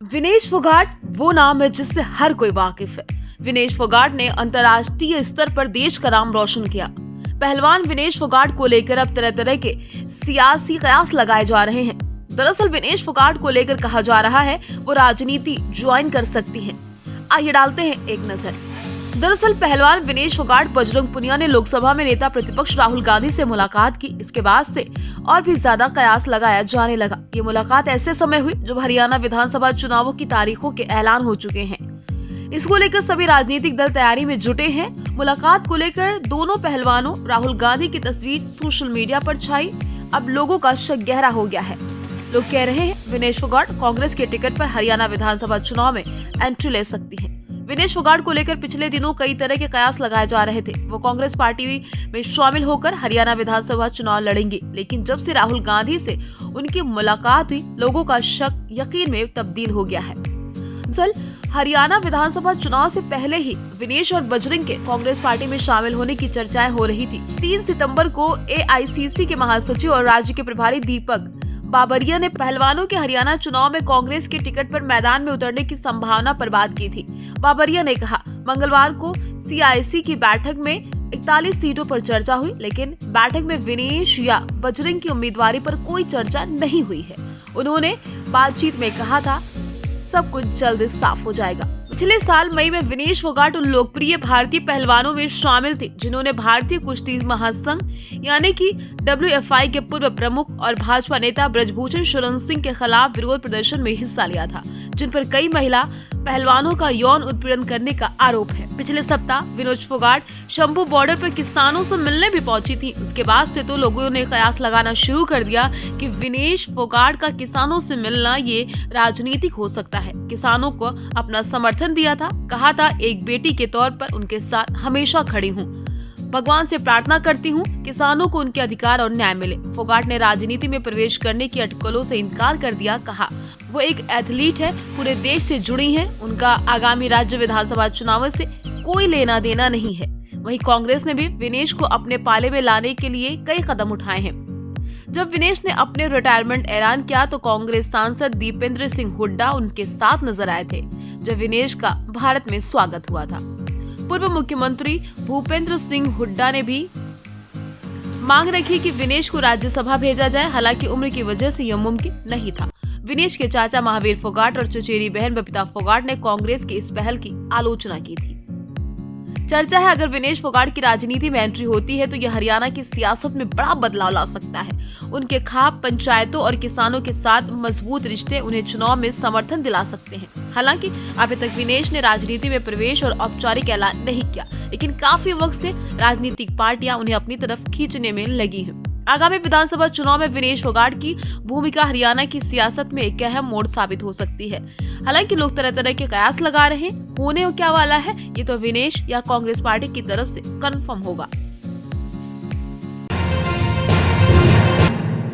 विनेश फोगाट वो नाम है जिससे हर कोई वाकिफ है। विनेश फोगाट ने अंतर्राष्ट्रीय स्तर पर देश का नाम रोशन किया। पहलवान विनेश फोगाट को लेकर अब तरह तरह के सियासी कयास लगाए जा रहे हैं। दरअसल विनेश फोगाट को लेकर कहा जा रहा है वो राजनीति ज्वाइन कर सकती हैं। आइए डालते हैं एक नजर। दरअसल पहलवान विनेश फोगाट बजरंग पुनिया ने लोकसभा में नेता प्रतिपक्ष राहुल गांधी से मुलाकात की। इसके बाद से और भी ज्यादा कयास लगाया जाने लगा। ये मुलाकात ऐसे समय हुई जब हरियाणा विधानसभा चुनावों की तारीखों के ऐलान हो चुके हैं। इसको लेकर सभी राजनीतिक दल तैयारी में जुटे हैं। मुलाकात को लेकर दोनों पहलवानों राहुल गांधी की तस्वीर सोशल मीडिया पर छाई। अब लोगों का शक गहरा हो गया है। लोग कह रहे हैं विनेश फोगाट कांग्रेस के टिकट पर हरियाणा विधानसभा चुनाव में एंट्री ले सकती है। विनेश फोगाट को लेकर पिछले दिनों कई तरह के कयास लगाए जा रहे थे। वो कांग्रेस पार्टी में शामिल होकर हरियाणा विधानसभा चुनाव लड़ेंगे, लेकिन जब से राहुल गांधी से उनकी मुलाकात हुई, लोगों का शक यकीन में तब्दील हो गया है। दरअसल हरियाणा विधानसभा चुनाव से पहले ही विनेश और बजरंग के कांग्रेस पार्टी में शामिल होने की चर्चाएं हो रही थी। 3 सितंबर को एआईसीसी के महासचिव और राज्य के प्रभारी दीपक बाबरिया ने पहलवानों के हरियाणा चुनाव में कांग्रेस के टिकट पर मैदान में उतरने की संभावना पर बात की थी। बाबरिया ने कहा, मंगलवार को सीआईसी की बैठक में 41 सीटों पर चर्चा हुई, लेकिन बैठक में विनेश या बजरंग की उम्मीदवारी पर कोई चर्चा नहीं हुई है। उन्होंने बातचीत में कहा था सब कुछ जल्द साफ हो जाएगा। पिछले साल मई में विनेश फोगाट उन लोकप्रिय भारतीय पहलवानों में शामिल थे जिन्होंने भारतीय कुश्ती महासंघ यानी कि WFI के पूर्व प्रमुख और भाजपा नेता ब्रजभूषण शरण सिंह के खिलाफ विरोध प्रदर्शन में हिस्सा लिया था, जिन पर कई महिला पहलवानों का यौन उत्पीड़न करने का आरोप है। पिछले सप्ताह विनेश फोगाट शंभू बॉर्डर पर किसानों से मिलने भी पहुंची थी। उसके बाद से तो लोगों ने कयास लगाना शुरू कर दिया कि विनेश फोगाट का किसानों से मिलना ये राजनीतिक हो सकता है। किसानों को अपना समर्थन दिया था, कहा था एक बेटी के तौर पर उनके साथ हमेशा खड़ी हूँ, भगवान से प्रार्थना करती हूँ किसानों को उनके अधिकार और न्याय मिले। फोगाट ने राजनीति में प्रवेश करने की अटकलों से इनकार कर दिया। कहा वो एक एथलीट है, पूरे देश से जुड़ी हैं, उनका आगामी राज्य विधानसभा चुनाव से कोई लेना देना नहीं है। वहीं कांग्रेस ने भी विनेश को अपने पाले में लाने के लिए कई कदम उठाए हैं। जब विनेश ने अपने रिटायरमेंट ऐलान किया तो कांग्रेस सांसद दीपेंद्र सिंह हुड्डा उनके साथ नजर आए थे जब विनेश का भारत में स्वागत हुआ था। पूर्व मुख्यमंत्री भूपेंद्र सिंह हुड्डा ने भी मांग रखी कि विनेश को राज्यसभा भेजा जाए, हालांकि उम्र की वजह से यह मुमकिन नहीं था। विनेश के चाचा महावीर फोगाट और चचेरी बहन बबीता फोगाट ने कांग्रेस की इस पहल की आलोचना की थी। चर्चा है अगर विनेश फोगाट की राजनीति में एंट्री होती है तो यह हरियाणा की सियासत में बड़ा बदलाव ला सकता है। उनके खाप पंचायतों और किसानों के साथ मजबूत रिश्ते उन्हें चुनाव में समर्थन दिला सकते हैं। हालांकि अभी तक विनेश ने राजनीति में प्रवेश और औपचारिक ऐलान नहीं किया, लेकिन काफी वक्त से राजनीतिक पार्टियां उन्हें अपनी तरफ खींचने में लगी हैं। आगामी विधानसभा चुनाव में विनेश फोगाट की भूमिका हरियाणा की सियासत में एक अहम मोड़ साबित हो सकती है। हालांकि लोग तरह तरह के कयास लगा रहे हैं, होने क्या वाला है ये तो विनेश या कांग्रेस पार्टी की तरफ से कंफर्म होगा।